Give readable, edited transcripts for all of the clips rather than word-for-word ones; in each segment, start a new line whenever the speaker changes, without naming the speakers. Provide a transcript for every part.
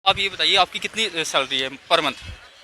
आप ये बताइए आपकी कितनी सैलरी है पर मंथ?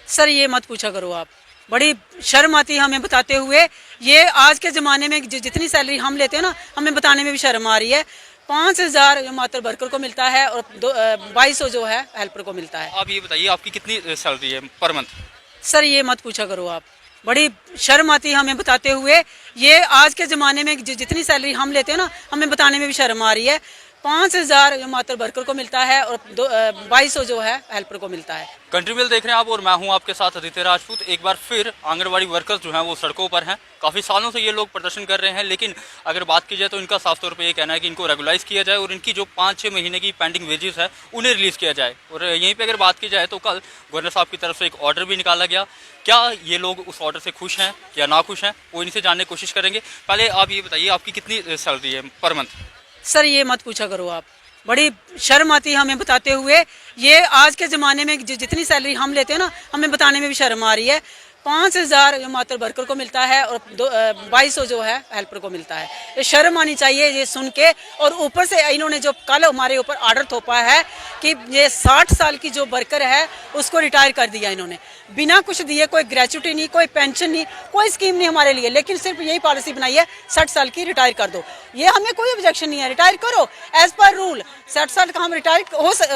सर ये मत पूछा करो आप, बड़ी शर्म आती है हमें बताते हुए। ये आज के ज़माने में जितनी सैलरी हम लेते हैं ना, हमें बताने में भी शर्म आ रही है। 5,000 मात्र वर्कर को मिलता है और 2200 जो है हेल्पर को मिलता है।
आप ये बताइए आपकी कितनी सैलरी है पर मंथ?
सर ये मत पूछा करो आप, बड़ी शर्म आती है हमें बताते हुए। ये आज के ज़माने में जितनी सैलरी हम लेते हैं ना, हमें बताने में भी शर्म आ रही है। 5,000 मात्र वर्कर को मिलता है और 2200 जो है हेल्पर को मिलता है।
कंट्री मेल देख रहे हैं आप और मैं हूं आपके साथ आदित्य राजपूत। एक बार फिर आंगनबाड़ी वर्कर्स जो हैं वो सड़कों पर हैं। काफ़ी सालों से ये लोग प्रदर्शन कर रहे हैं, लेकिन अगर बात की जाए तो इनका साफ तौर पे ये कहना है कि इनको रेगुलाइज किया जाए और इनकी जो 5-6 महीने की पेंडिंग वेजेस है उन्हें रिलीज़ किया जाए। और यहीं पर अगर बात की जाए तो कल गवर्नर साहब की तरफ से एक ऑर्डर भी निकाला गया। क्या ये लोग उस ऑर्डर से खुश हैं या ना खुश हैं, वो इनसे जानने की कोशिश करेंगे। पहले आप ये बताइए आपकी कितनी सैलरी है पर मंथ?
सर ये मत पूछा करो आप, बड़ी शर्म आती है हमें बताते हुए। ये आज के ज़माने में जितनी सैलरी हम लेते हैं ना, हमें बताने में भी शर्म आ रही है। 5,000 मात्र वर्कर को मिलता है और 2200 जो है हेल्पर को मिलता है। ये शर्म आनी चाहिए ये सुन के। और ऊपर से इन्होंने जो कल हमारे ऊपर ऑर्डर थोपा है कि ये 60 साल की जो वर्कर है उसको रिटायर कर दिया इन्होंने, बिना कुछ दिए। कोई ग्रेचुटी नहीं, कोई पेंशन नहीं, कोई स्कीम नहीं हमारे लिए, लेकिन सिर्फ यही पॉलिसी बनाई है 60 साल की रिटायर कर दो। ये हमें कोई ऑब्जेक्शन नहीं है, रिटायर करो एज पर रूल। 60 साल का हम रिटायर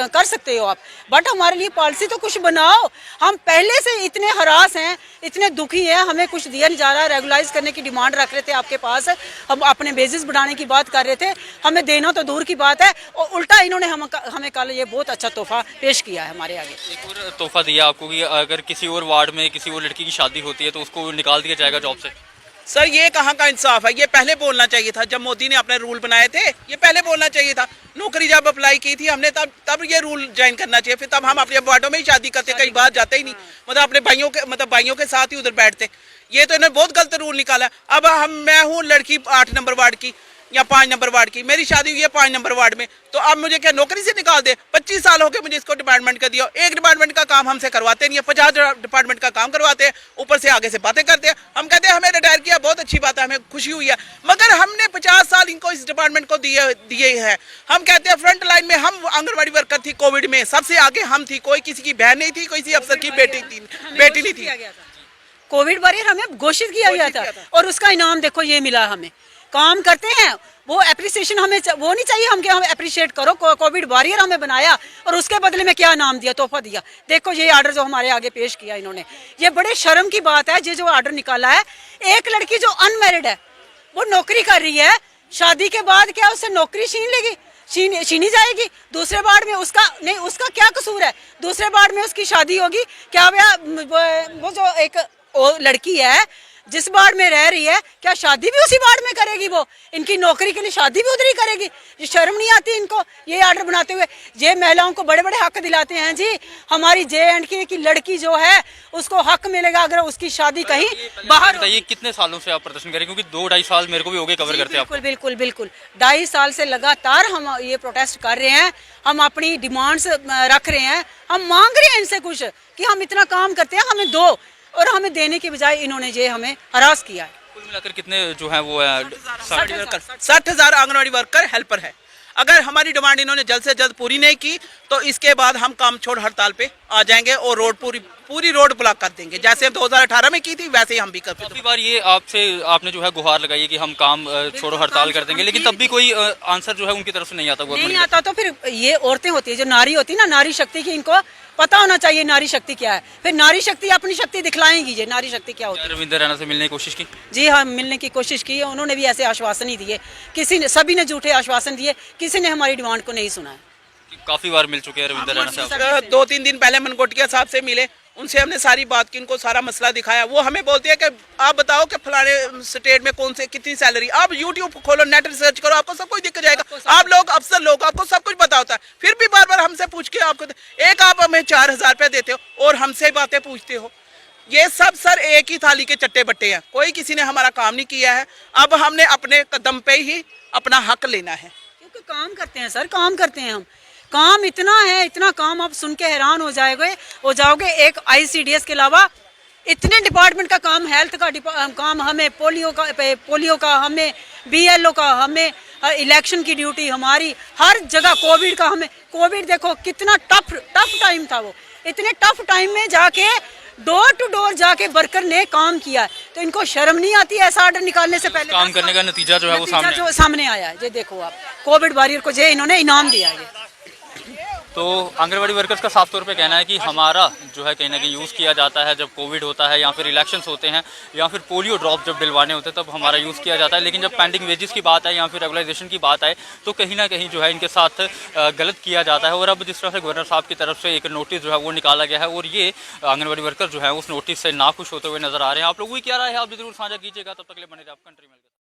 कर सकते हो आप, बट हमारे लिए पॉलिसी तो कुछ बनाओ। हम पहले से इतने हरास हैं, इतने दुखी हैं, हमें कुछ दिया नहीं जा रहा। रेगुलाइज करने की डिमांड रख रहे थे आपके पास, हम अपने बेसिस बढ़ाने की बात कर रहे थे, हमें देना तो दूर की बात है और उल्टा इन्होंने हमें कल ये बहुत अच्छा तोहफा पेश किया है हमारे आगे।
एक और तोहफा दिया आपको कि अगर किसी और वार्ड में किसी और लड़की की शादी होती है तो उसको निकाल दिया जाएगा जॉब से।
सर ये कहाँ का इंसाफ है? ये पहले बोलना चाहिए था, जब मोदी ने अपने रूल बनाए थे ये पहले बोलना चाहिए था। नौकरी जब अप्लाई की थी हमने तब ये रूल ज्वाइन करना चाहिए। फिर तब हम अपने वार्डों में ही शादी करते, कहीं बाहर जाते ही नहीं, मतलब अपने भाइयों के साथ ही उधर बैठते। ये तो इन्होंने बहुत गलत रूल निकाला। अब मैं हूँ लड़की 8 नंबर वार्ड की या 5 नंबर वार्ड की, मेरी शादी हुई है 5 नंबर वार्ड में, तो अब मुझे क्या नौकरी से निकाल दे? 25 साल हो गए मुझे इसको डिपार्टमेंट का दिया, एक डिपार्टमेंट का काम हमसे करवाते नहीं है, 50 डिपार्टमेंट का काम करवाते हैं, ऊपर से आगे से बातें करते हैं। हम कहते हैं हमें रिटायर किया, बहुत अच्छी बात है, हमें खुशी हुई है, मगर हमने 50 साल इनको इस डिपार्टमेंट को दिए हैं। हम कहते हैं फ्रंट लाइन में हम आंगनबाड़ी वर्कर थी, कोविड में सबसे आगे हम थी, कोई किसी की बहन नहीं थी, कोई किसी अफसर की बेटी नहीं थी।
कोविड वॉरियर हमें घोषित किया गया था और उसका इनाम देखो ये मिला। हमें काम करते हैं, वो एप्रिसिएशन हमें वो नहीं चाहिए हम अप्रिशिएट करो। कोविड वॉरियर हमें बनाया और उसके बदले में क्या इनाम दिया, तोहफा दिया। देखो ये ऑर्डर जो हमारे आगे पेश किया इन्होंने, ये बड़े शर्म की बात है। ये जो ऑर्डर निकाला है, एक लड़की जो अनमैरिड है वो नौकरी कर रही है, शादी के बाद क्या उससे नौकरी छीनी जाएगी? दूसरे वार्ड में उसका क्या कसूर है? दूसरे वार्ड में उसकी शादी होगी क्या? वो जो एक लड़की है जिस वार्ड में रह रही है, क्या शादी भी उसी वार्ड में करेगी? वो इनकी नौकरी के लिए शादी भी उधर ही करेगी। ये शर्म नहीं आती इनको ये ऑर्डर बनाते हुए? ये महिलाओं को बड़े बड़े हक दिलाते हैं जी। हमारी JNK की लड़की जो है उसको हक मिलेगा अगर उसकी शादी कहीं बाहर।
बताइए कितने सालों से आप प्रदर्शन करें, क्योंकि 2-2.5 साल मेरे को भी हो गए कवर करते हैं।
बिल्कुल 2.5 साल से लगातार हम ये प्रोटेस्ट कर रहे हैं। हम अपनी डिमांड्स रख रहे हैं, हम मांग रहे हैं इनसे कुछ कि हम इतना काम करते हैं, हमें दो। और हमें देने के बजाय इन्होंने ये हमें हरास किया है।
कुल मिलाकर कितने जो है वो
60,000 आंगनबाड़ी वर्कर हेल्पर है। अगर हमारी डिमांड इन्होंने जल्द से जल्द पूरी नहीं की तो इसके बाद हम काम छोड़ हड़ताल पे आ जाएंगे और रोड पूरी रोड ब्लॉक कर देंगे, जैसे 2018 में की थी वैसे ही हम भी करते।
काफी बार ये आपने जो है गुहार लगाई कि हम काम छोड़ो हड़ताल कर देंगे, लेकिन तब भी कोई आंसर जो है उनकी तरफ से नहीं आता।
नहीं आता तो फिर ये औरतें होती है जो नारी होती है ना, नारी शक्ति की इनको पता होना चाहिए नारी शक्ति क्या है। फिर नारी शक्ति अपनी शक्ति दिखलाएंगी। ये नारी शक्ति क्या होती है?
रविंद्र रैना से मिलने की कोशिश की?
जी हाँ, मिलने की कोशिश की है। उन्होंने भी ऐसे आश्वासन ही दिए, सभी ने झूठे आश्वासन दिए, किसी ने हमारी डिमांड को नहीं सुना है।
काफी बार मिल चुके हैं रविंद्र रैना साहब।
2-3 दिन पहले मनकोटिया साहब से मिले, उनसे हमने सारी बात की, उनको सारा मसला दिखाया। वो हमें बोलते हैं कि आप बताओ कि फलाने स्टेट में कौन से कितनी सैलरी। आप YouTube खोलो, नेट रिसर्च करो, आपको सब कुछ दिख जाएगा। आप लोग अफसर लोग, आपको सब कुछ पता होता है, फिर भी बार बार हमसे पूछ के आप हमें 4,000 रुपये देते हो और हमसे बातें पूछते हो। ये सब सर एक ही थाली के चट्टे बट्टे हैं, कोई किसी ने हमारा काम नहीं किया है। अब हमने अपने कदम पे ही अपना हक लेना है,
क्योंकि काम करते हैं सर, काम करते हैं हम। काम इतना है, इतना काम आप सुन के हैरान हो जाओगे। एक ICDS के अलावा इतने डिपार्टमेंट का काम, हेल्थ का काम, हमें पोलियो का, हमें BLO का, हमें इलेक्शन की ड्यूटी हमारी, हर जगह कोविड का हमें, कोविड देखो कितना टफ टाइम था, वो इतने टफ टाइम में जाके डोर टू डोर जाके वर्कर ने काम किया है। तो इनको शर्म नहीं आती ऐसा ऑर्डर निकालने से पहले?
काम करने का नतीजा जो है वो
सामने आया है। ये देखो आप, कोविड वॉरियर को जो इन्होंने इनाम दिया है।
तो आंगनबाड़ी वर्कर्स का साफ तौर पे कहना है कि हमारा जो है कहीं ना कहीं यूज़ किया जाता है जब कोविड होता है या फिर इलेक्शंस होते हैं या फिर पोलियो ड्रॉप जब दिलवाने होते हैं तब हमारा यूज़ किया जाता है, लेकिन जब पेंडिंग वेजेस की बात आए या फिर रेगुलाइजेशन की बात आए तो कहीं ना कहीं जो है इनके साथ गलत किया जाता है। और अब जिस तरह से गवर्नर साहब की तरफ से एक नोटिस जो है वो निकाला गया है और ये आंगनबाड़ी वर्कर जो है उस नोटिस से नाखुश होते हुए नजर आ रहे हैं। आप लोगों की क्या राय है, आप भी जरूर साझा कीजिएगा। तब तक के लिए बने रहिए आप कंट्री में।